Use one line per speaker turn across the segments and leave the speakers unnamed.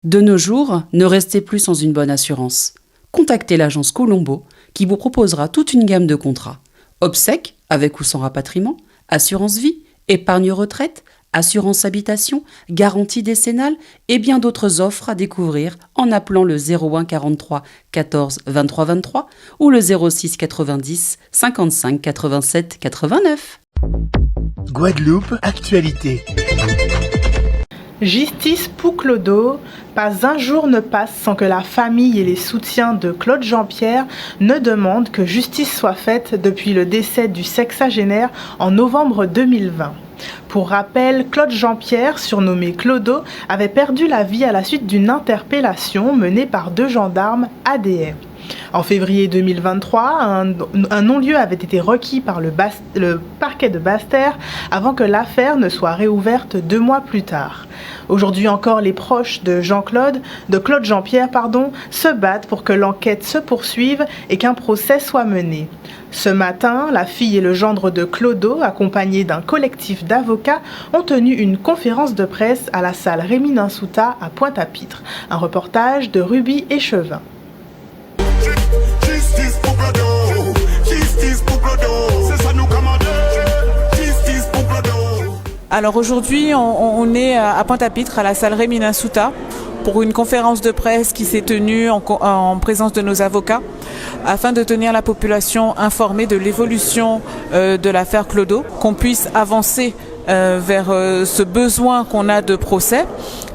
De nos jours, ne restez plus sans une bonne assurance. Contactez l'agence Colombo qui vous proposera toute une gamme de contrats. Obsèques, avec ou sans rapatriement, assurance vie, épargne retraite, assurance habitation, garantie décennale et bien d'autres offres à découvrir en appelant le 01 43 14 23 23 ou le 06 90 55 87 89.
Guadeloupe Actualité.
Justice pour Clodo, pas un jour ne passe sans que la famille et les soutiens de Claude Jean-Pierre ne demandent que justice soit faite depuis le décès du sexagénaire en novembre 2020. Pour rappel, Claude Jean-Pierre, surnommé Clodo, avait perdu la vie à la suite d'une interpellation menée par 2 gendarmes ADF. En février 2023, un non-lieu avait été requis par le parquet de Basse-Terre avant que l'affaire ne soit réouverte 2 mois plus tard. Aujourd'hui encore, les proches de Claude Jean-Pierre, se battent pour que l'enquête se poursuive et qu'un procès soit mené. Ce matin, la fille et le gendre de Clodo, accompagnés d'un collectif d'avocats, ont tenu une conférence de presse à la salle Rémy Ninsouta à Pointe-à-Pitre. Un reportage de Ruby Échevin.
Justice pour Clodo, justice pour Clodo, c'est ça nous commander. Justice pour Clodo.
Alors aujourd'hui, on est à Pointe-à-Pitre, à la salle Rémy Ninsouta, pour une conférence de presse qui s'est tenue en présence de nos avocats, afin de tenir la population informée de l'évolution de l'affaire Clodo, qu'on puisse avancer vers ce besoin qu'on a de procès,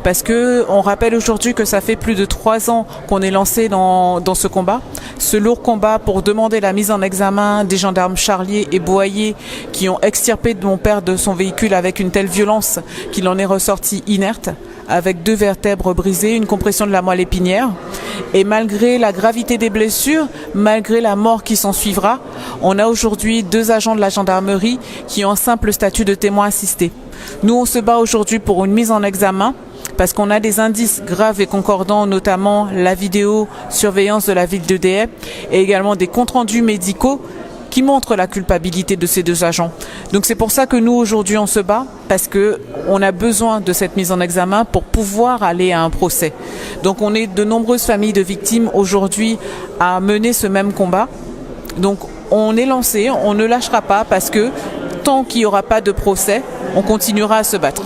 parce que on rappelle aujourd'hui que ça fait plus de 3 ans qu'on est lancé dans ce combat, ce lourd combat pour demander la mise en examen des gendarmes Charlier et Boyer qui ont extirpé mon père de son véhicule avec une telle violence qu'il en est ressorti inerte, avec 2 vertèbres brisées, une compression de la moelle épinière. Et malgré la gravité des blessures, malgré la mort qui s'en suivra, on a aujourd'hui 2 agents de la gendarmerie qui ont un simple statut de témoin assisté. Nous, on se bat aujourd'hui pour une mise en examen parce qu'on a des indices graves et concordants, notamment la vidéosurveillance de la ville de Dieppe et également des comptes rendus médicaux qui montrent la culpabilité de ces 2 agents. Donc c'est pour ça que nous aujourd'hui on se bat, parce que on a besoin de cette mise en examen pour pouvoir aller à un procès. Donc on est de nombreuses familles de victimes aujourd'hui à mener ce même combat. Donc on est lancé, on ne lâchera pas, parce que tant qu'il n'y aura pas de procès, on continuera à se battre.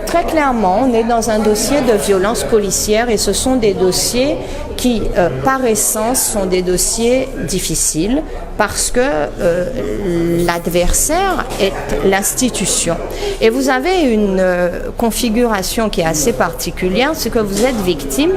Très clairement, on est dans un dossier de violence policière et ce sont des dossiers qui, par essence, sont des dossiers difficiles parce que l'adversaire est l'institution. Et vous avez une configuration qui est assez particulière, c'est que vous êtes victime,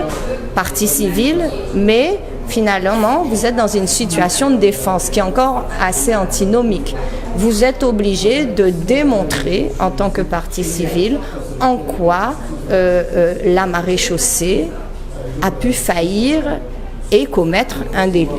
partie civile, mais finalement, vous êtes dans une situation de défense qui est encore assez antinomique. Vous êtes obligé de démontrer, en tant que partie civile, en quoi la maréchaussée a pu faillir et commettre un délit.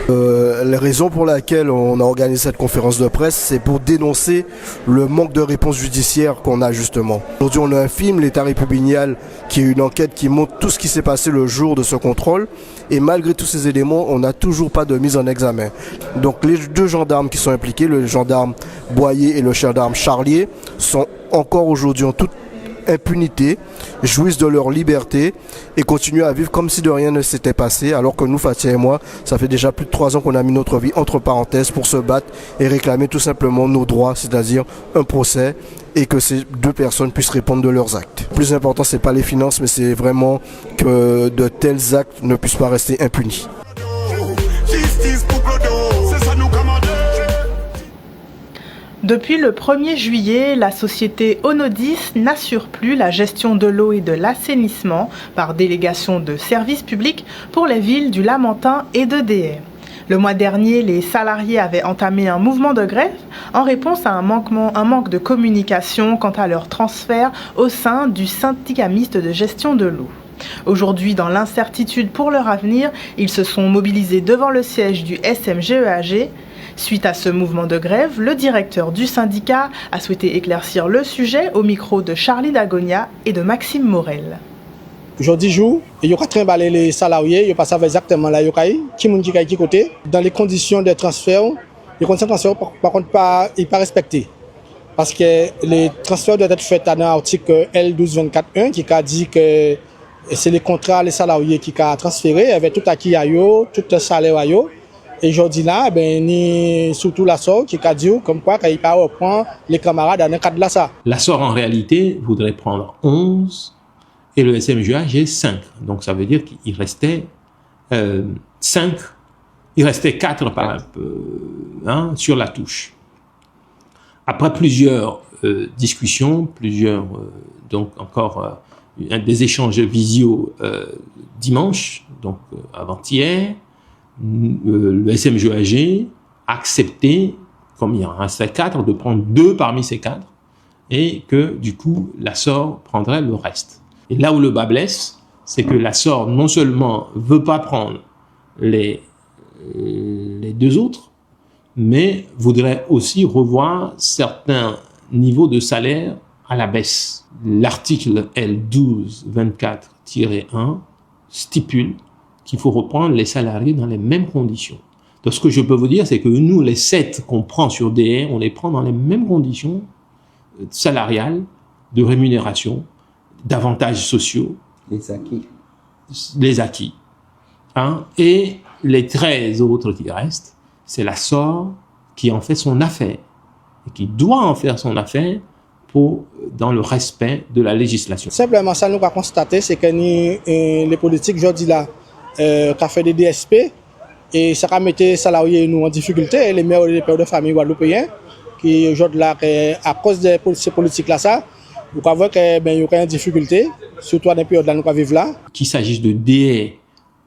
La raison pour laquelle on a organisé cette conférence de presse, c'est pour dénoncer le manque de réponse judiciaire qu'on a justement. Aujourd'hui, on a un film, l'État républicain, qui est une enquête qui montre tout ce qui s'est passé le jour de ce contrôle. Et malgré tous ces éléments, on n'a toujours pas de mise en examen. Donc les 2 gendarmes qui sont impliqués, le gendarme Boyer et le gendarme Charlier, sont encore aujourd'hui en toute impunité, jouissent de leur liberté et continuent à vivre comme si de rien ne s'était passé, alors que nous, Fatia et moi, ça fait déjà plus de 3 ans qu'on a mis notre vie entre parenthèses pour se battre et réclamer tout simplement nos droits, c'est-à-dire un procès et que ces 2 personnes puissent répondre de leurs actes. Le plus important, c'est pas les finances, mais c'est vraiment que de tels actes ne puissent pas rester impunis.
Depuis le 1er juillet, la société Onodis n'assure plus la gestion de l'eau et de l'assainissement par délégation de services publics pour les villes du Lamentin et de Dieppe. Le mois dernier, les salariés avaient entamé un mouvement de grève en réponse à un manque de communication quant à leur transfert au sein du syndicat mixte de gestion de l'eau. Aujourd'hui, dans l'incertitude pour leur avenir, ils se sont mobilisés devant le siège du SMGEAG. Suite à ce mouvement de grève, le directeur du syndicat a souhaité éclaircir le sujet au micro de Charlie Dagonia et de Maxime Morel.
Aujourd'hui, il y aura trimballer les salariés, il savent exactement là, qui côté. Dans les conditions de transfert, les conditions de transfert, par contre, pas respectées. Parce que les transferts doivent être faits dans l'article L1224.1 qui a dit que Et c'est les contrats, les salariés qui ont transféré avec tout acquis à eux, tout le salaire à eux. Et aujourd'hui là, ni surtout la SOR qui a dit comme quoi qu'il ne peut pas reprendre les camarades dans le cadre de la ça.
La SOR en réalité voudrait prendre 11 et le SMJA 5. Donc ça veut dire qu'il restait 5, il restait 4 sur la touche. Après plusieurs discussions, donc encore des échanges visio dimanche, donc avant-hier, le SMJAG a accepté, comme il en restait 4, de prendre 2 parmi ces 4 et que du coup la SOR prendrait le reste. Et là où le bas blesse, c'est que la SOR non seulement veut pas prendre les 2 autres, mais voudrait aussi revoir certains niveaux de salaire à la baisse. L'article L1224-1 stipule qu'il faut reprendre les salariés dans les mêmes conditions. Donc ce que je peux vous dire, c'est que nous, les 7 qu'on prend sur DR, on les prend dans les mêmes conditions salariales, de rémunération, d'avantages sociaux. Les acquis. Et les 13 autres qui restent, c'est la SOR qui en fait son affaire et qui doit en faire son affaire dans le respect de la législation.
Simplement, ça nous a constaté, c'est que les politiques aujourd'hui là, qui ont fait des DSP et ça a mis les salariés nous en difficulté, et les mères et les pères de famille guadeloupéens qui aujourd'hui là, à cause de ces politiques là, ça, vous pouvez voir qu'il y a une difficulté, surtout dans les périodes là nous vivons là.
Qu'il s'agisse de DE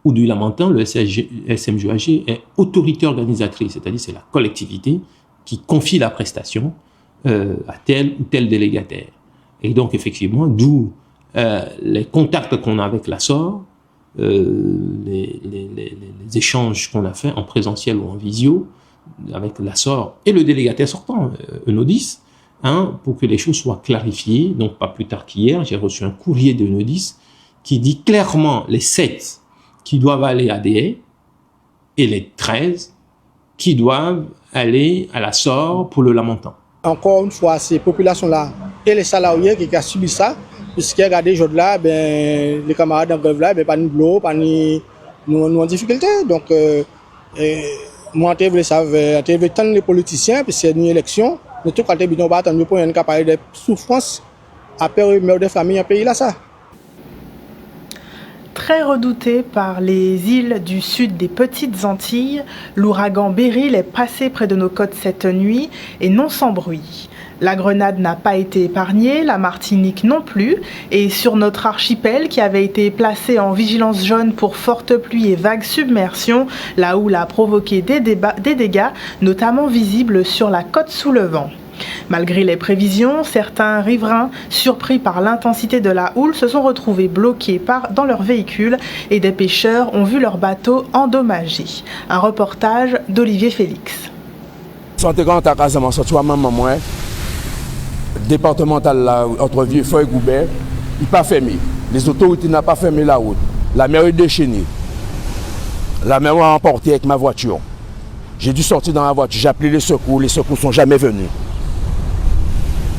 ou du lamentin, le SMJAG est autorité organisatrice, c'est-à-dire c'est la collectivité qui confie la prestation à tel ou tel délégataire. Et donc effectivement, d'où les contacts qu'on a avec la SOR, les échanges qu'on a fait en présentiel ou en visio avec la SOR et le délégataire sortant, Enodis, pour que les choses soient clarifiées. Donc pas plus tard qu'hier, j'ai reçu un courrier de Enodis qui dit clairement les 7 qui doivent aller à DE et les 13 qui doivent aller à la SOR pour le lamentin.
Encore une fois, ces populations-là et les salariés qui ont subi ça, puisque regardez aujourd'hui là, les camarades en grève là, pas nous bloquent, pas nous en difficulté. Donc, moi, je voulais savoir, je veux tendre les politiciens, puisque c'est une élection, mais tout quand tu es attendre pour une parler de souffrance après une mort de famille en pays là ça.
Très redouté par les îles du sud des Petites Antilles, l'ouragan Beryl est passé près de nos côtes cette nuit et non sans bruit. La Grenade n'a pas été épargnée, la Martinique non plus, et sur notre archipel qui avait été placé en vigilance jaune pour fortes pluies et vagues submersion, la houle a provoqué des dégâts, notamment visibles sur la côte sous le vent. Malgré les prévisions, certains riverains, surpris par l'intensité de la houle, se sont retrouvés bloqués dans leurs véhicules et des pêcheurs ont vu leurs bateaux endommagés. Un reportage d'Olivier Félix.
Santé quand à Casamance, tu vois maman moi, départemental là entre Vieux-Fort et Goubert, il pas fermé. Les autorités n'ont pas fermé la route. La mer est déchaînée. La mer m'a emporté avec ma voiture. J'ai dû sortir dans la voiture, j'ai appelé les secours sont jamais venus.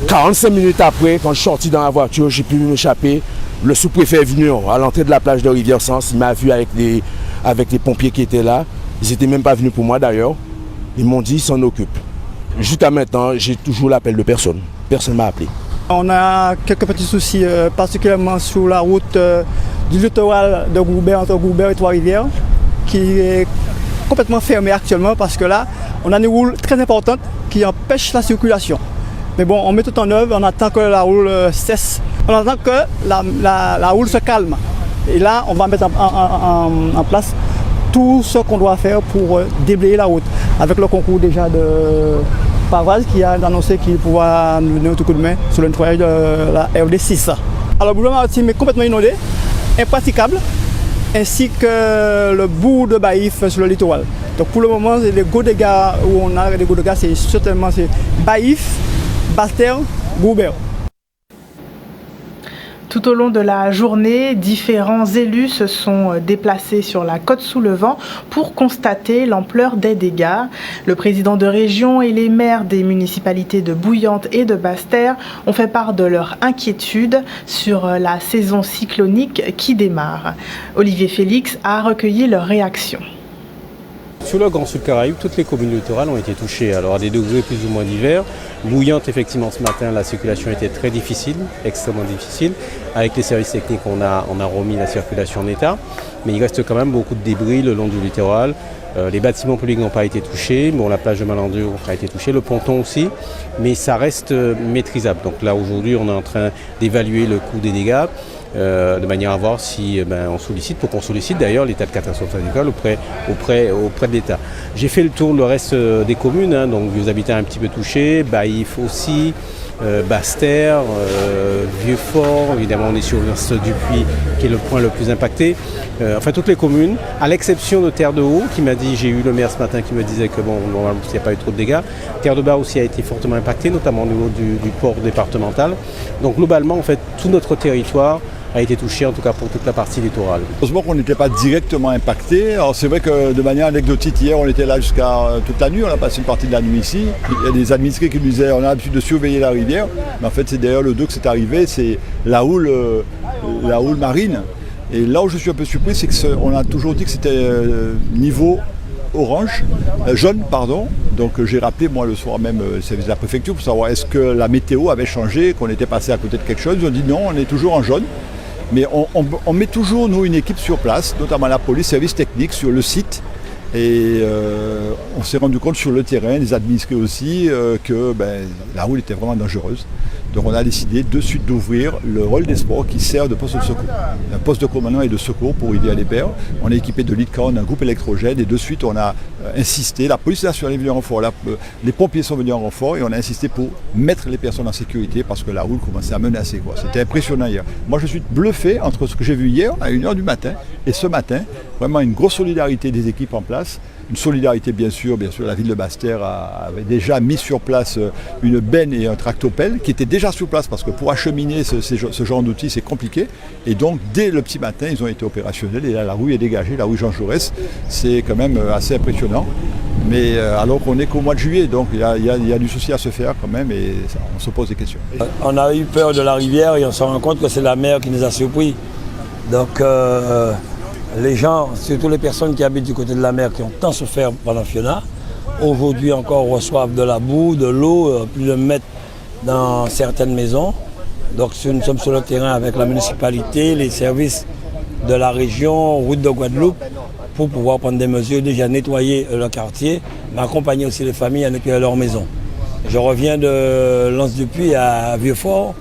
45 minutes après, quand je suis sorti dans la voiture, j'ai pu m'échapper. Le sous-préfet est venu à l'entrée de la plage de Rivière-Sens. Il m'a vu avec les pompiers qui étaient là. Ils n'étaient même pas venus pour moi d'ailleurs. Ils m'ont dit qu'ils s'en occupent. Jusqu'à maintenant, j'ai toujours l'appel de personne. Personne ne m'a appelé.
On a quelques petits soucis, particulièrement sur la route du littoral de Goubert, entre Goubert et Trois-Rivières, qui est complètement fermée actuellement parce que là, on a une houle très importante qui empêche la circulation. Mais bon, on met tout en œuvre, on attend que la houle cesse, on attend que la houle se calme. Et là, on va mettre en place tout ce qu'on doit faire pour déblayer la route, avec le concours déjà de Pavage qui a annoncé qu'il pourra nous donner un tout coup de main sur le nettoyage de la RD6. Alors, le boulevard maritime est complètement inondé, impraticable, ainsi que le bourg de Baïf sur le littoral. Donc pour le moment, les gros dégâts où on a des gros dégâts, c'est certainement Baïf, Basse-Terre, Goubert.
Tout au long de la journée, différents élus se sont déplacés sur la côte sous le vent pour constater l'ampleur des dégâts. Le président de région et les maires des municipalités de Bouillante et de Basse-Terre ont fait part de leur inquiétude sur la saison cyclonique qui démarre. Olivier Félix a recueilli leurs réactions.
Sur le Grand Sud Caraïbe, toutes les communes littorales ont été touchées, alors à des degrés plus ou moins divers. Bouillante, effectivement, ce matin, la circulation était très difficile, extrêmement difficile. Avec les services techniques, on a remis la circulation en état, mais il reste quand même beaucoup de débris le long du littoral. Les bâtiments publics n'ont pas été touchés, bon, la plage de Malandure a été touchée, le ponton aussi, mais ça reste maîtrisable. Donc là, aujourd'hui, on est en train d'évaluer le coût des dégâts. De manière à voir si on sollicite, pour qu'on sollicite d'ailleurs l'état de catastrophe agricole auprès de l'État. J'ai fait le tour le reste des communes, donc Vieux Habitats un petit peu touchés, Baïf aussi, Basse-Terre, Vieux-Fort, évidemment on est sur Dupuis qui est le point le plus impacté. Enfin toutes les communes, à l'exception de Terre-de-Haut qui m'a dit, j'ai eu le maire ce matin qui me disait que bon, normalement il n'y a pas eu trop de dégâts. Terre-de-Bas aussi a été fortement impacté, notamment au niveau du port départemental. Donc globalement en fait tout notre territoire a été touché, en tout cas pour toute la partie littorale.
Heureusement qu'on n'était pas directement impacté. Alors c'est vrai que de manière anecdotique, hier on était là jusqu'à toute la nuit, on a passé une partie de la nuit ici. Il y a des administrés qui nous disaient on a l'habitude de surveiller la rivière, mais en fait c'est derrière le dos que c'est arrivé, c'est la houle marine. Et là où je suis un peu surpris, c'est qu'on a toujours dit que c'était niveau jaune, pardon. Donc j'ai rappelé moi le soir même le service de la préfecture pour savoir est-ce que la météo avait changé, qu'on était passé à côté de quelque chose. Ils ont dit non, on est toujours en jaune. Mais on met toujours, nous, une équipe sur place, notamment la police, service technique, sur le site. Et on s'est rendu compte sur le terrain, les administrés aussi, que la route était vraiment dangereuse. Donc on a décidé de suite d'ouvrir le rôle des sports qui sert de poste de secours. Un poste de commandement et de secours pour aider à les pères. On est équipé de LITCAN, d'un groupe électrogène et de suite on a insisté, la police nationale est venue en renfort, les pompiers sont venus en renfort et on a insisté pour mettre les personnes en sécurité parce que la route commençait à menacer. C'était impressionnant hier. Moi je suis bluffé entre ce que j'ai vu hier à 1h du matin et ce matin, vraiment une grosse solidarité des équipes en place. Une solidarité bien sûr, la ville de Basse-Terre avait déjà mis sur place une benne et un tractopelle qui étaient déjà sur place parce que pour acheminer ce genre d'outils c'est compliqué. Et donc dès le petit matin ils ont été opérationnels et là la rue est dégagée, la rue Jean Jaurès, c'est quand même assez impressionnant. Mais alors qu'on n'est qu'au mois de juillet, donc il y a du souci à se faire quand même et on se pose des questions.
On a eu peur de la rivière et on se rend compte que c'est la mer qui nous a surpris. Donc les gens, surtout les personnes qui habitent du côté de la mer, qui ont tant souffert pendant Fiona, aujourd'hui encore reçoivent de la boue, de l'eau, plus de mètres dans certaines maisons. Donc nous sommes sur le terrain avec la municipalité, les services de la région, route de Guadeloupe, pour pouvoir prendre des mesures, déjà nettoyer le quartier, mais accompagner aussi les familles à nettoyer leur maison. Je reviens de Lens-Dupuis à Vieux-Fort,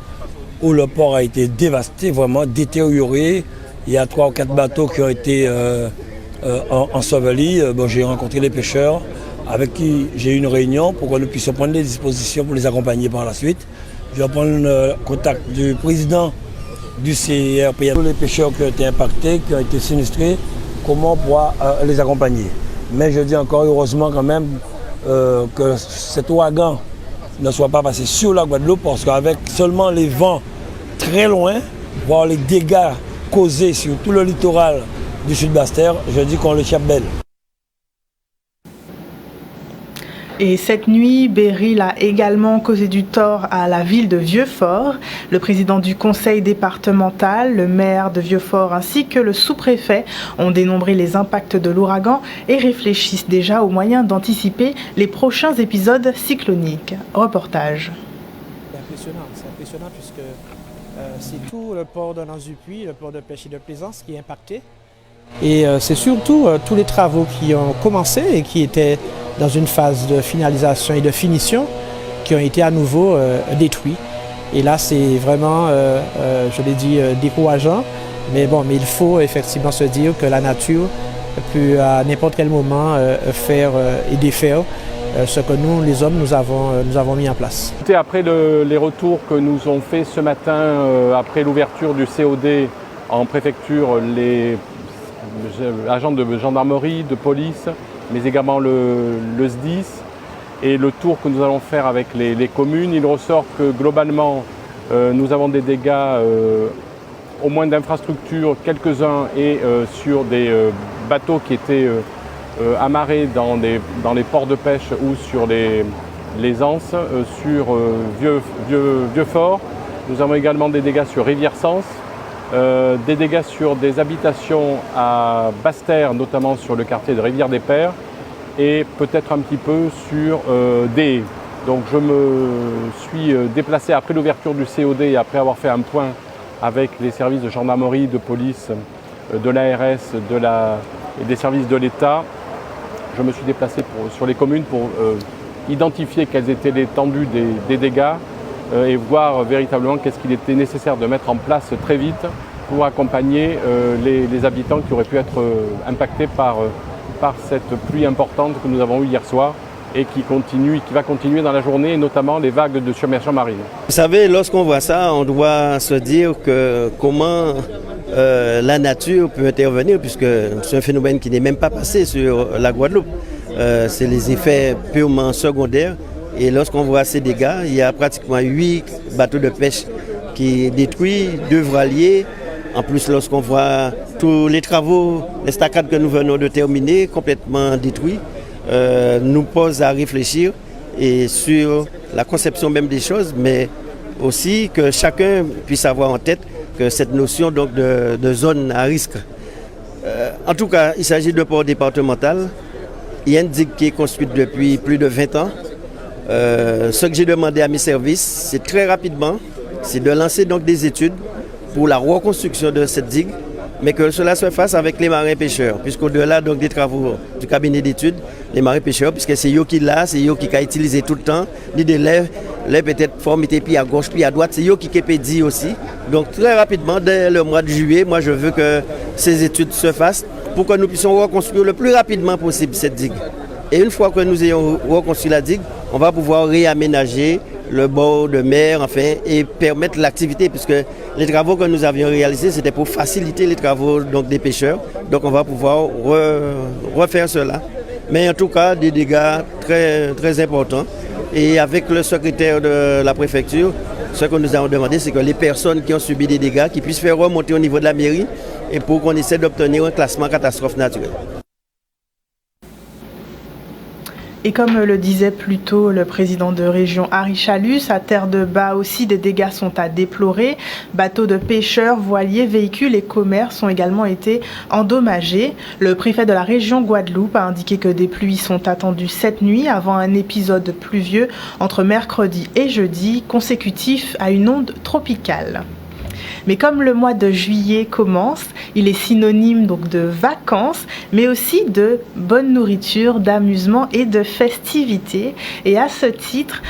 où le port a été dévasté, vraiment détérioré. Il y a 3 ou 4 bateaux qui ont été ensevelis. J'ai rencontré les pêcheurs avec qui j'ai eu une réunion pour que nous puissions prendre des dispositions pour les accompagner par la suite. Je vais prendre le contact du président du CRP. Tous les pêcheurs qui ont été impactés, qui ont été sinistrés, comment on pourra les accompagner. Mais je dis encore heureusement quand même que cet ouragan ne soit pas passé sur la Guadeloupe parce qu'avec seulement les vents très loin, voire les dégâts causés sur tout le littoral du sud Basse-Terre, je dis qu'on le chape belle.
Et cette nuit, Beryl a également causé du tort à la ville de Vieux-Fort. Le président du conseil départemental, le maire de Vieux-Fort ainsi que le sous-préfet ont dénombré les impacts de l'ouragan et réfléchissent déjà aux moyens d'anticiper les prochains épisodes cycloniques. Reportage.
C'est impressionnant puisque c'est tout le port de Lens-Dupuis, le port de pêche et de plaisance qui est impacté. Et c'est surtout tous les travaux qui ont commencé et qui étaient dans une phase de finalisation et de finition qui ont été à nouveau détruits. Et là, c'est vraiment, je l'ai dit, décourageant. Mais il faut effectivement se dire que la nature peut à n'importe quel moment faire et défaire ce que nous, les hommes, nous avons mis en place.
Après les retours que nous ont fait ce matin, après l'ouverture du COD en préfecture, les agents de gendarmerie, de police, mais également le SDIS, et le tour que nous allons faire avec les communes, il ressort que globalement, nous avons des dégâts au moins d'infrastructures, quelques-uns, et sur des bateaux qui étaient amarrés dans les ports de pêche ou sur les anses, sur Vieux-Fort. Nous avons également des dégâts sur Rivière-Sens, des dégâts sur des habitations à Basse-Terre, notamment sur le quartier de Rivière-des-Pères, et peut-être un petit peu sur des haies. Donc je me suis déplacé après l'ouverture du COD et après avoir fait un point avec les services de gendarmerie, de police, de l'ARS et des services de l'État. Je me suis déplacé sur les communes pour identifier quelles étaient l'étendue des dégâts et voir véritablement qu'est-ce qu'il était nécessaire de mettre en place très vite pour accompagner les habitants qui auraient pu être impactés par cette pluie importante que nous avons eue hier soir et qui va continuer dans la journée, et notamment les vagues de submersion marine.
Vous savez, lorsqu'on voit ça, on doit se dire que comment la nature peut intervenir, puisque c'est un phénomène qui n'est même pas passé sur la Guadeloupe. C'est les effets purement secondaires. Et lorsqu'on voit ces dégâts, il y a pratiquement 8 bateaux de pêche qui détruits, 2 voiliers. En plus, lorsqu'on voit tous les travaux, les staccades que nous venons de terminer, complètement détruits, nous pose à réfléchir et sur la conception même des choses, mais aussi que chacun puisse avoir en tête que cette notion donc, de zone à risque. En tout cas, il s'agit de port départemental. Il y a une digue qui est construite depuis plus de 20 ans. Ce que j'ai demandé à mes services, c'est très rapidement, c'est de lancer donc des études pour la reconstruction de cette digue, mais que cela se fasse avec les marins pêcheurs, puisqu'au-delà donc des travaux du cabinet d'études, les marins pêcheurs, puisque c'est eux qui l'a, c'est eux qui a utilisé tout le temps, ni des lèvres, les peut-être formités puis à gauche puis à droite, c'est eux qui pédient aussi. Donc très rapidement, dès le mois de juillet, moi je veux que ces études se fassent pour que nous puissions reconstruire le plus rapidement possible cette digue. Et une fois que nous ayons reconstruit la digue, on va pouvoir réaménager le bord de mer, enfin, et permettre l'activité, puisque les travaux que nous avions réalisés, c'était pour faciliter les travaux donc, des pêcheurs. Donc on va pouvoir refaire cela. Mais en tout cas, des dégâts très, très importants. Et avec le secrétaire de la préfecture, ce que nous avons demandé, c'est que les personnes qui ont subi des dégâts, qui puissent faire remonter au niveau de la mairie, et pour qu'on essaie d'obtenir un classement catastrophe naturelle.
Et comme le disait plus tôt le président de région Harry Chalus, à Terre-de-Bas aussi des dégâts sont à déplorer. Bateaux de pêcheurs, voiliers, véhicules et commerces ont également été endommagés. Le préfet de la région Guadeloupe a indiqué que des pluies sont attendues cette nuit avant un épisode pluvieux entre mercredi et jeudi consécutif à une onde tropicale. Mais comme le mois de juillet commence, il est synonyme donc de vacances, mais aussi de bonne nourriture, d'amusement et de festivités. Et à ce titre,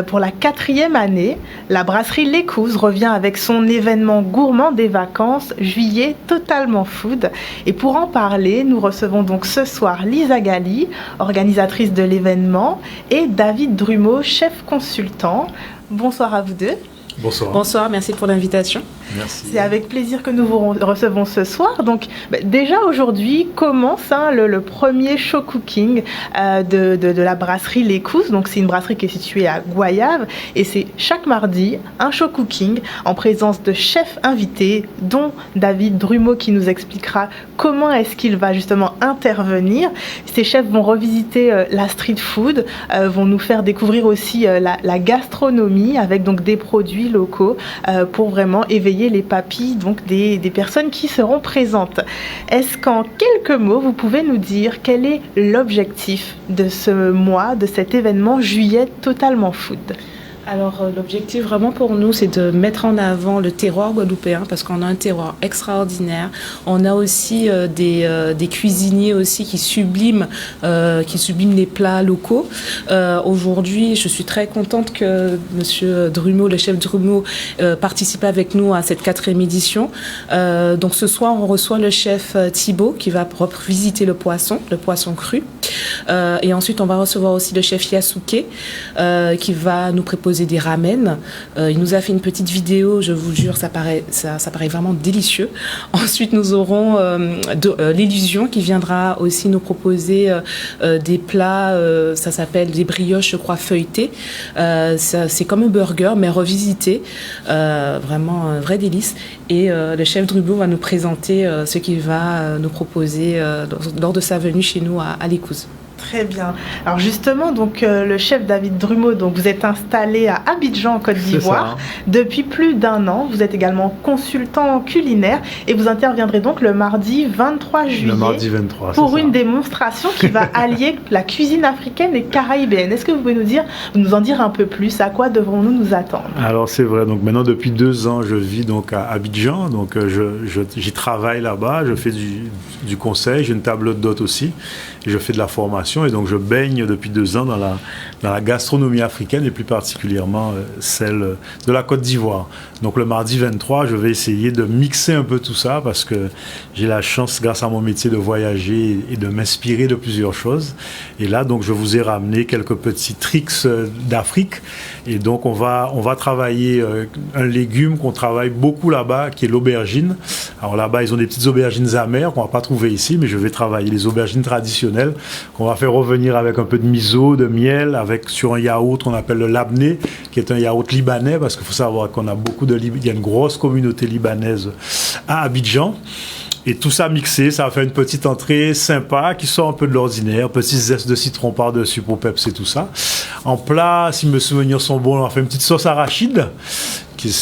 pour la 4e année, la brasserie L'Écouse revient avec son événement gourmand des vacances, Juillet Totalement Food. Et pour en parler, nous recevons donc ce soir Lisa Gali, organisatrice de l'événement, et David Drumeau, chef consultant. Bonsoir à vous deux.
Bonsoir.
Bonsoir, merci pour l'invitation.
Merci.
C'est avec plaisir que nous vous recevons ce soir. Donc, déjà aujourd'hui commence le premier show cooking de la brasserie L'Écouse. Donc, c'est une brasserie qui est située à Goyave et c'est chaque mardi un show cooking en présence de chefs invités, dont David Drumeau qui nous expliquera comment est-ce qu'il va justement intervenir. Ces chefs vont revisiter la street food, vont nous faire découvrir aussi la gastronomie avec donc des produits locaux pour vraiment éveiller les papilles donc des personnes qui seront présentes. Est-ce qu'en quelques mots, vous pouvez nous dire quel est l'objectif de ce mois, de cet événement Juillet Totalement Food ?
Alors l'objectif vraiment pour nous, c'est de mettre en avant le terroir guadeloupéen parce qu'on a un terroir extraordinaire. On a aussi des cuisiniers aussi qui subliment les plats locaux. Aujourd'hui, je suis très contente que Monsieur Drumeau, le chef Drumeau, participe avec nous à cette 4e édition. Donc ce soir, on reçoit le chef Thibaut qui va visiter le poisson cru. Et ensuite, on va recevoir aussi le chef Yasuke qui va nous proposer des ramen. Il nous a fait une petite vidéo, je vous jure, ça paraît vraiment délicieux. Ensuite, nous aurons l'Illusion qui viendra aussi nous proposer des plats, ça s'appelle des brioches, je crois, feuilletées. C'est comme un burger, mais revisité. Vraiment un vrai délice. Et le chef Drumeau va nous présenter ce qu'il va nous proposer lors de sa venue chez nous à l'Écouse.
Très bien. Alors justement, donc le chef David Drumeau, donc vous êtes installé à Abidjan en Côte d'Ivoire depuis plus d'1 an. Vous êtes également consultant culinaire et vous interviendrez donc le mardi 23 juillet.
Le mardi 23,
pour une démonstration qui va allier la cuisine africaine et caribéenne. Est-ce que vous pouvez nous en dire un peu plus? À quoi devrons-nous nous attendre?
Alors c'est vrai. Donc maintenant depuis 2 ans, je vis donc à Abidjan. Donc j'y travaille là-bas. Je fais du conseil. J'ai une table d'hôte aussi. Et je fais de la formation et donc je baigne depuis 2 ans dans la gastronomie africaine et plus particulièrement celle de la Côte d'Ivoire. Donc le mardi 23, je vais essayer de mixer un peu tout ça parce que j'ai la chance, grâce à mon métier, de voyager et de m'inspirer de plusieurs choses. Et là, donc, je vous ai ramené quelques petits tricks d'Afrique. Et donc, on va travailler un légume qu'on travaille beaucoup là-bas, qui est l'aubergine. Alors là-bas, ils ont des petites aubergines amères qu'on ne va pas trouver ici, mais je vais travailler les aubergines traditionnelles qu'on va faire revenir avec un peu de miso, de miel, sur un yaourt qu'on appelle le labné, qui est un yaourt libanais, parce qu'il faut savoir qu'on a il y a une grosse communauté libanaise à Abidjan. Et tout ça mixé, ça va faire une petite entrée sympa qui sort un peu de l'ordinaire, petit zeste de citron par-dessus pour pepser tout ça. En plat, si mes souvenirs sont bons, on va faire une petite sauce arachide.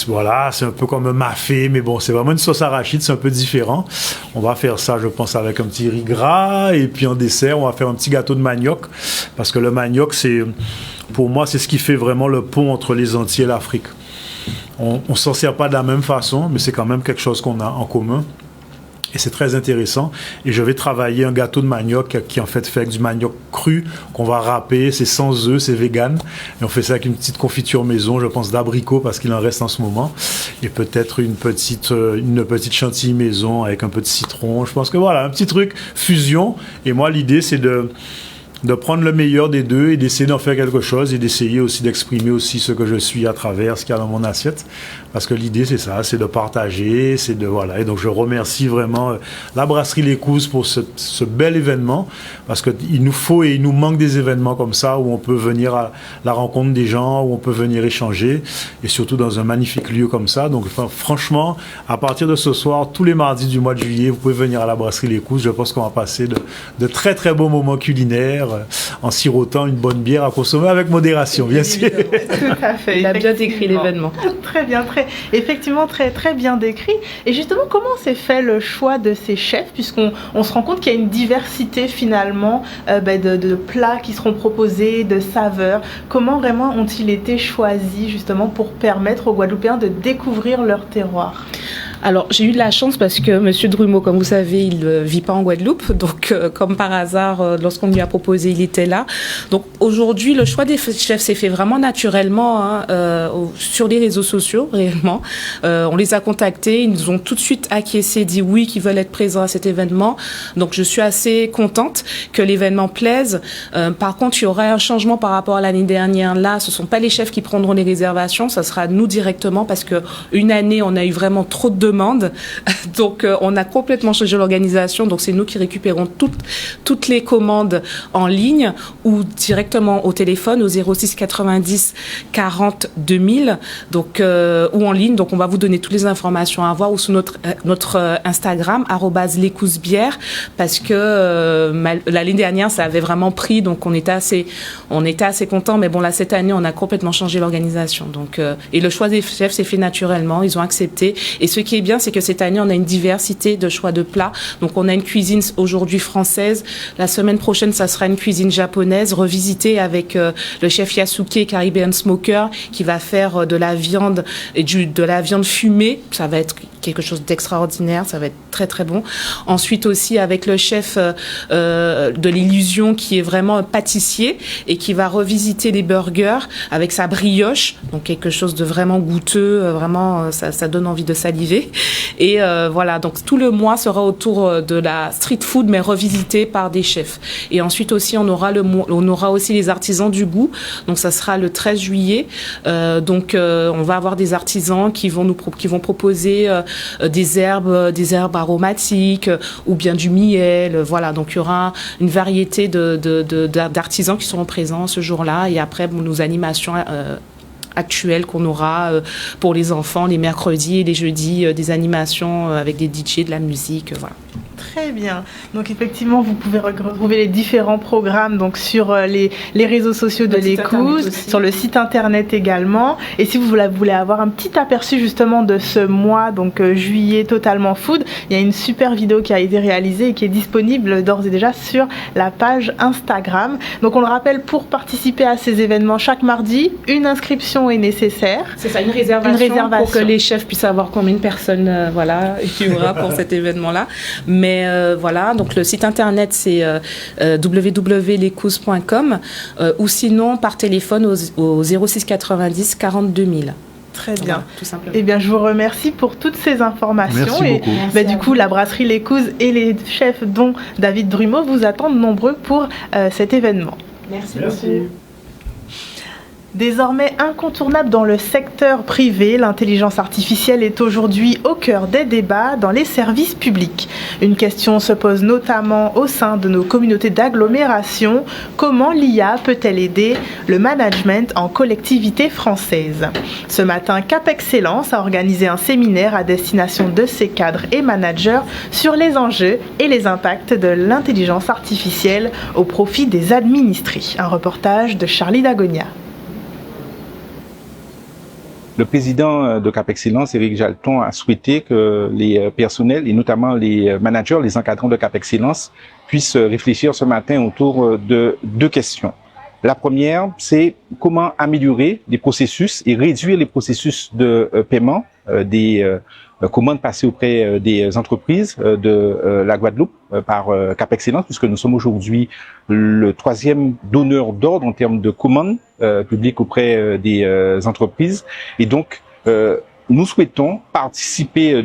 Voilà, c'est un peu comme un mafé, mais bon, c'est vraiment une sauce arachide, c'est un peu différent. On va faire ça, je pense, avec un petit riz gras, et puis en dessert, on va faire un petit gâteau de manioc, parce que le manioc, pour moi, c'est ce qui fait vraiment le pont entre les Antilles et l'Afrique. On ne s'en sert pas de la même façon, mais c'est quand même quelque chose qu'on a en commun. Et c'est très intéressant. Et je vais travailler un gâteau de manioc qui en fait avec du manioc cru qu'on va râper. C'est sans œufs, c'est vegan. Et on fait ça avec une petite confiture maison, je pense d'abricot parce qu'il en reste en ce moment. Et peut-être une petite chantilly maison avec un peu de citron. Je pense que voilà, un petit truc fusion. Et moi, l'idée, c'est de prendre le meilleur des deux et d'essayer d'en faire quelque chose et d'essayer aussi d'exprimer aussi ce que je suis à travers ce qu'il y a dans mon assiette. Parce que l'idée, c'est ça, c'est de partager, voilà. Et donc, je remercie vraiment la brasserie L'Écouse pour ce bel événement, parce qu'il nous faut et il nous manque des événements comme ça où on peut venir à la rencontre des gens, où on peut venir échanger, et surtout dans un magnifique lieu comme ça. Donc, franchement, à partir de ce soir, tous les mardis du mois de juillet, vous pouvez venir à la brasserie L'Écouse. Je pense qu'on va passer de très, très beaux moments culinaires en sirotant une bonne bière à consommer avec modération, bien sûr.
Tout à fait.
Il a bien décrit l'événement.
Très bien, effectivement, très, très bien décrit. Et justement, comment s'est fait le choix de ces chefs, puisqu'on se rend compte qu'il y a une diversité finalement de plats qui seront proposés, de saveurs. Comment vraiment ont-ils été choisis justement pour permettre aux Guadeloupéens de découvrir leur terroir?
Alors, j'ai eu de la chance parce que M. Drumeau, comme vous savez, il ne vit pas en Guadeloupe. Donc, comme par hasard, lorsqu'on lui a proposé, il était là. Donc, aujourd'hui, le choix des chefs s'est fait vraiment naturellement sur les réseaux sociaux, réellement. On les a contactés, ils nous ont tout de suite acquiescé, dit oui, qu'ils veulent être présents à cet événement. Donc, je suis assez contente que l'événement plaise. Par contre, il y aura un changement par rapport à l'année dernière. Là, ce ne sont pas les chefs qui prendront les réservations, ça sera nous directement parce qu'une année, on a eu vraiment trop de demandes. Donc, on a complètement changé l'organisation. Donc, c'est nous qui récupérons toutes les commandes en ligne ou directement au téléphone au 06 90 40 2000. Donc, ou en ligne. Donc, on va vous donner toutes les informations à avoir ou sur notre Instagram @l'Écousebière parce que l'année dernière, ça avait vraiment pris. Donc, on était assez contents. Mais bon, là, cette année, on a complètement changé l'organisation. Donc, et le choix des chefs s'est fait naturellement. Ils ont accepté. Et ce qui est bien, c'est que cette année, on a une diversité de choix de plats. Donc, on a une cuisine aujourd'hui française. La semaine prochaine, ça sera une cuisine japonaise revisitée avec le chef Yasuke Caribbean Smoker qui va faire de la viande et de la viande fumée. Ça va être quelque chose d'extraordinaire, ça va être très très bon. Ensuite aussi avec le chef de l'Illusion qui est vraiment un pâtissier et qui va revisiter les burgers avec sa brioche, donc quelque chose de vraiment goûteux, vraiment ça donne envie de saliver. Et voilà, donc tout le mois sera autour de la street food mais revisité par des chefs. Et ensuite aussi on aura aussi les artisans du goût, donc ça sera le 13 juillet. On va avoir des artisans qui vont proposer des herbes aromatiques ou bien du miel. Voilà, donc il y aura une variété d'artisans qui seront présents ce jour-là. Et après, nos animations actuelles qu'on aura pour les enfants les mercredis et les jeudis, des animations avec des DJ, de la musique, voilà.
Très bien. Donc effectivement, vous pouvez retrouver les différents programmes donc sur les réseaux sociaux de l'Écouse, sur le site internet également. Et si vous voulez avoir un petit aperçu justement de ce mois, donc juillet totalement food, il y a une super vidéo qui a été réalisée et qui est disponible d'ores et déjà sur la page Instagram. Donc on le rappelle, pour participer à ces événements chaque mardi, une inscription est nécessaire.
C'est ça, une réservation pour que les chefs puissent savoir combien de personnes il y aura pour cet événement-là. Mais voilà, donc le site internet c'est www.lecouse.com ou sinon par téléphone au 06 90 42 000.
Très bien.
Voilà, tout simplement.
Eh bien, je vous remercie pour toutes ces informations.
Merci beaucoup.
Du coup, la brasserie L'Écouse et les chefs, dont David Drumeau, vous attendent nombreux pour cet événement.
Merci beaucoup.
Désormais incontournable dans le secteur privé, l'intelligence artificielle est aujourd'hui au cœur des débats dans les services publics. Une question se pose notamment au sein de nos communautés d'agglomération. Comment l'IA peut-elle aider le management en collectivité française ? Ce matin, Cap Excellence a organisé un séminaire à destination de ses cadres et managers sur les enjeux et les impacts de l'intelligence artificielle au profit des administrés. Un reportage de Charlie Dagonia.
Le président de Cap Excellence, Éric Jalton, a souhaité que les personnels, et notamment les managers, les encadrants de Cap Excellence, puissent réfléchir ce matin autour de deux questions. La première, c'est comment améliorer les processus et réduire les processus de paiement des commandes passées auprès des entreprises de la Guadeloupe par Cap Excellence, puisque nous sommes aujourd'hui le 3e donneur d'ordre en termes de commandes publiques auprès des entreprises. Et donc, nous souhaitons participer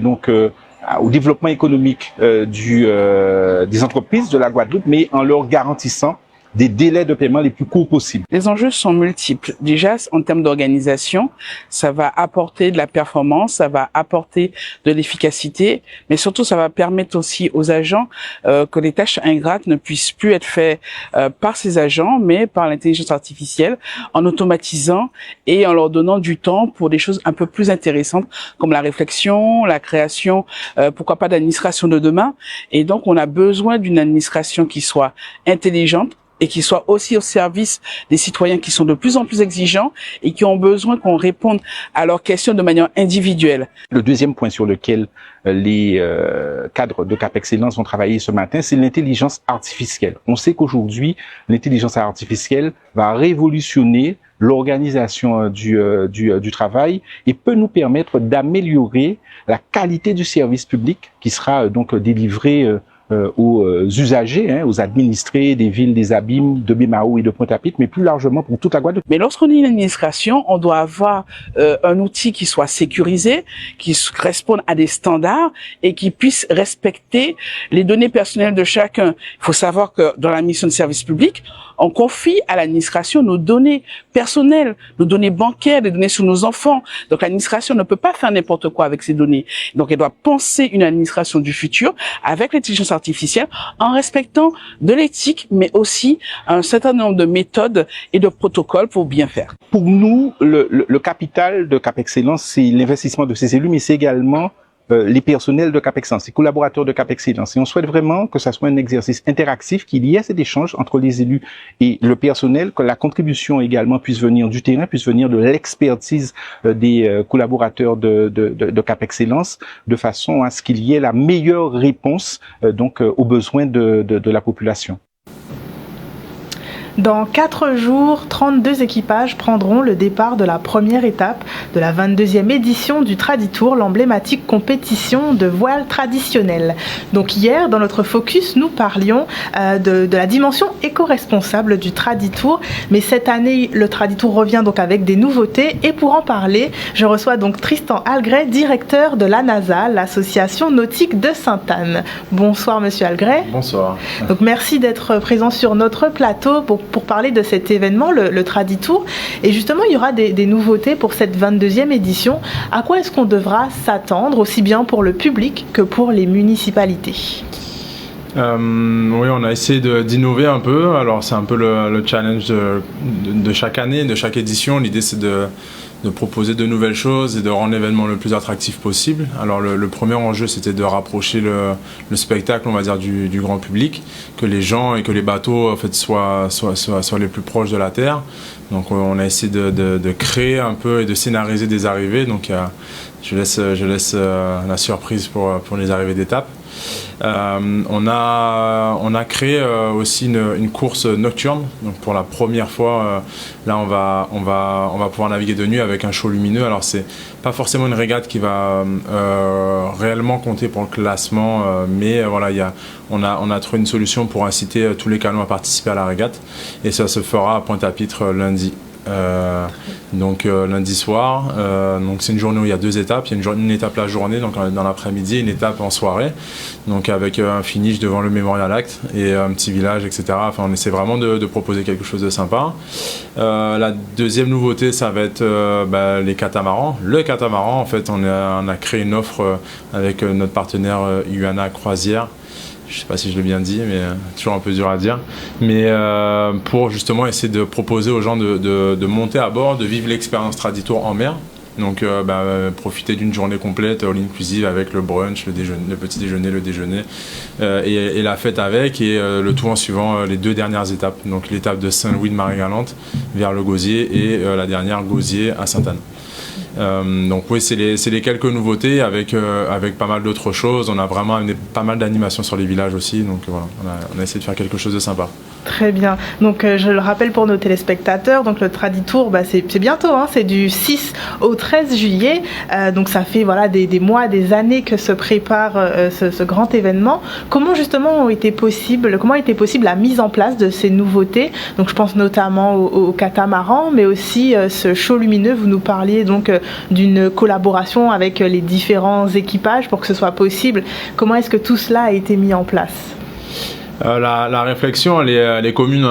au développement économique des entreprises de la Guadeloupe, mais en leur garantissant des délais de paiement les plus courts possibles.
Les enjeux sont multiples. Déjà, en termes d'organisation, ça va apporter de la performance, ça va apporter de l'efficacité, mais surtout, ça va permettre aussi aux agents que les tâches ingrates ne puissent plus être faites par ces agents, mais par l'intelligence artificielle, en automatisant et en leur donnant du temps pour des choses un peu plus intéressantes, comme la réflexion, la création, pourquoi pas d'administration de demain. Et donc, on a besoin d'une administration qui soit intelligente, et qui soit aussi au service des citoyens qui sont de plus en plus exigeants et qui ont besoin qu'on réponde à leurs questions de manière individuelle.
Le deuxième point sur lequel les cadres de Cap Excellence ont travaillé ce matin, c'est l'intelligence artificielle. On sait qu'aujourd'hui, l'intelligence artificielle va révolutionner l'organisation du travail et peut nous permettre d'améliorer la qualité du service public qui sera donc délivré aux usagers, aux administrés des villes des Abîmes, de Bémao et de Pointe-à-Pitre, mais plus largement pour toute la Guadeloupe.
Mais lorsqu'on est une administration, on doit avoir un outil qui soit sécurisé, qui réponde à des standards et qui puisse respecter les données personnelles de chacun. Il faut savoir que dans la mission de service public, on confie à l'administration nos données personnelles, nos données bancaires, les données sur nos enfants. Donc l'administration ne peut pas faire n'importe quoi avec ces données. Donc elle doit penser une administration du futur avec l'intelligence artificielle en respectant de l'éthique, mais aussi un certain nombre de méthodes et de protocoles pour bien faire.
Pour nous, le capital de Cap Excellence, c'est l'investissement de ses élus, mais c'est également les personnels de Cap Excellence, les collaborateurs de Cap Excellence. Et on souhaite vraiment que ça soit un exercice interactif, qu'il y ait cet échange entre les élus et le personnel, que la contribution également puisse venir du terrain, puisse venir de l'expertise des collaborateurs de Cap Excellence, de façon à ce qu'il y ait la meilleure réponse aux besoins de la population.
Dans 4 jours, 32 équipages prendront le départ de la première étape de la 22e édition du Traditour, l'emblématique compétition de voile traditionnelle. Donc hier, dans notre focus, nous parlions de la dimension éco-responsable du Traditour. Mais cette année, le Traditour revient donc avec des nouveautés. Et pour en parler, je reçois donc Tristan Algret, directeur de l'ANASA, l'association nautique de Sainte-Anne. Bonsoir Monsieur Algret.
Bonsoir.
Donc merci d'être présent sur notre plateau pour parler de cet événement, le Traditour. Et justement, il y aura des nouveautés pour cette 22e édition. À quoi est-ce qu'on devra s'attendre, aussi bien pour le public que pour les municipalités ?
Oui, on a essayé d'innover un peu. Alors c'est un peu le challenge de chaque année, de chaque édition. L'idée c'est de proposer de nouvelles choses et de rendre l'événement le plus attractif possible. Alors le premier enjeu c'était de rapprocher le spectacle, on va dire, du grand public, que les gens et que les bateaux en fait soient les plus proches de la terre. Donc on a essayé de créer un peu et de scénariser des arrivées. Donc je laisse la surprise pour les arrivées d'étape. On a créé aussi une course nocturne. Donc pour la première fois, là on va pouvoir naviguer de nuit avec un show lumineux. Alors c'est pas forcément une régate qui va réellement compter pour le classement, mais voilà, on a trouvé une solution pour inciter tous les canots à participer à la régate, et ça se fera à Pointe-à-Pitre lundi. Donc lundi soir, donc c'est une journée où il y a 2 étapes. Il y a une étape la journée, donc dans l'après-midi, et une étape en soirée, donc avec un finish devant le Memorial Act et un petit village, etc. Enfin, on essaie vraiment de proposer quelque chose de sympa. La deuxième nouveauté, ça va être les catamarans. Le catamaran, en fait, on a créé une offre avec notre partenaire UANA Croisière. Je ne sais pas si je l'ai bien dit, mais toujours un peu dur à dire. Mais pour justement essayer de proposer aux gens de monter à bord, de vivre l'expérience Traditour en mer. Donc profiter d'une journée complète, all inclusive, avec le brunch, le petit déjeuner, le déjeuner, et la fête avec, et le tout en suivant les 2 dernières étapes. Donc l'étape de Saint-Louis de Marie-Galante vers le Gosier, et la dernière Gosier à Sainte-Anne. Donc oui, c'est les quelques nouveautés avec pas mal d'autres choses. On a vraiment amené pas mal d'animations sur les villages aussi, donc voilà, on a essayé de faire quelque chose de sympa.
Très bien. Donc je le rappelle pour nos téléspectateurs, donc le Traditour, c'est bientôt, hein, c'est du 6 au 13 juillet. Donc ça fait des mois, des années que se prépare ce grand événement. Comment justement a été possible la mise en place de ces nouveautés? Donc je pense notamment au catamaran, mais aussi ce show lumineux. Vous nous parliez donc d'une collaboration avec les différents équipages pour que ce soit possible. Comment est-ce que tout cela a été mis en place?
La réflexion, elle est commune.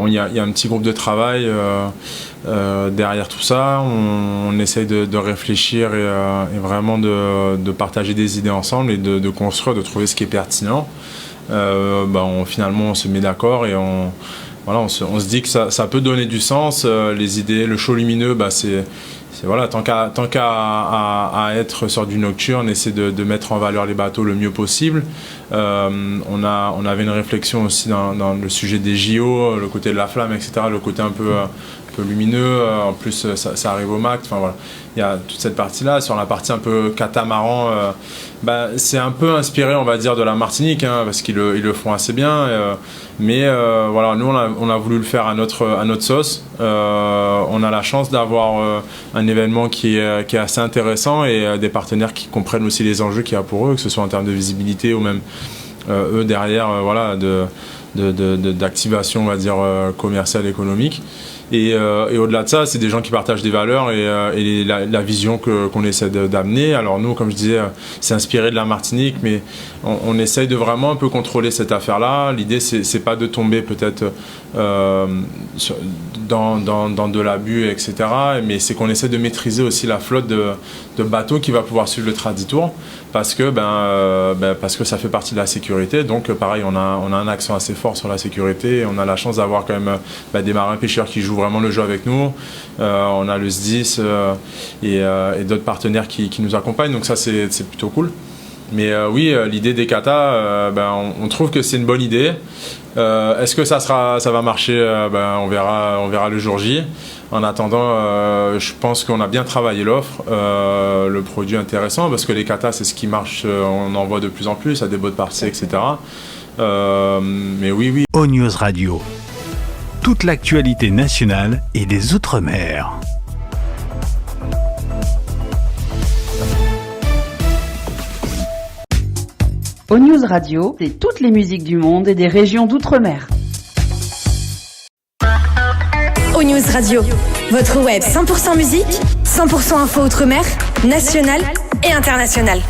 Il y a un petit groupe de travail derrière tout ça. On essaye de réfléchir et vraiment de partager des idées ensemble et de construire, de trouver ce qui est pertinent. Finalement, on se met d'accord et on se dit que ça peut donner du sens. Les idées, le show lumineux, tant qu'à être sur du nocturne, on essaie de mettre en valeur les bateaux le mieux possible. On avait une réflexion aussi dans le sujet des JO, le côté de la flamme, etc., le côté un peu lumineux. En plus, ça arrive au MAC. Enfin, voilà. Il y a toute cette partie-là. Sur la partie un peu catamaran, c'est un peu inspiré, on va dire, de la Martinique, hein, parce qu'ils le font assez bien. Mais nous, on a voulu le faire à notre sauce. On a la chance d'avoir un événement qui est assez intéressant, et des partenaires qui comprennent aussi les enjeux qu'il y a pour eux, que ce soit en termes de visibilité ou même eux derrière, d'activation, on va dire, commerciale, économique. Et au-delà de ça, c'est des gens qui partagent des valeurs et la vision qu'on essaie d'amener. Alors nous, comme je disais, c'est inspiré de la Martinique, mais on essaye de vraiment un peu contrôler cette affaire-là. L'idée, c'est pas de tomber peut-être dans de l'abus, etc. Mais c'est qu'on essaie de maîtriser aussi la flotte de bateaux qui va pouvoir suivre le Traditour, parce que ça fait partie de la sécurité. Donc pareil, on a un accent assez fort sur la sécurité. On a la chance d'avoir quand même des marins pêcheurs qui jouent vraiment le jeu avec nous. On a le SDIS et d'autres partenaires qui nous accompagnent. Donc ça, c'est plutôt cool. Mais oui, l'idée des katas, on trouve que c'est une bonne idée. Est-ce que ça va marcher? On verra le jour J. En attendant, je pense qu'on a bien travaillé l'offre, le produit intéressant, parce que les katas, c'est ce qui marche. On en voit de plus en plus à des boats parties, etc. Mais oui.
O News Radio.
toute l'actualité nationale et des Outre-mer.
O-News Radio, c'est toutes les musiques du monde et des régions d'outre-mer.
O-News Radio, votre web 100% musique, 100% info outre-mer, nationale et internationale.